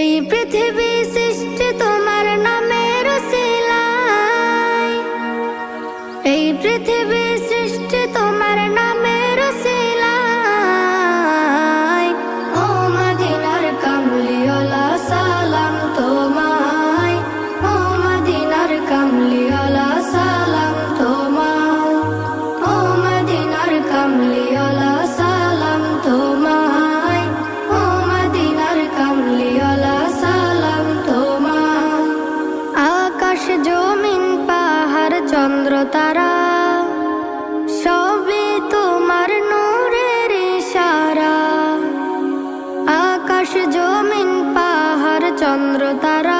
এই পৃথিবী সৃষ্টি তোমার নামের উসিলায়, এই পৃথিবী সৃষ্টি তোমার নামের উসিলায়। ও মদিনার কামলিওয়ালা সালাম তোমায়, ও মদিনার কামলিওয়ালা সালাম তোমায়, ও মদিনার কামলিওয়ালা সালাম তোমায়, ও মদিনার কামলিওয়ালা সালাম তোমায়। আকাশ জমিন পাহাড় চন্দ্র তারা সবই তোমার নূরের ইশারা। আকাশ জমিন পাহাড় চন্দ্র তারা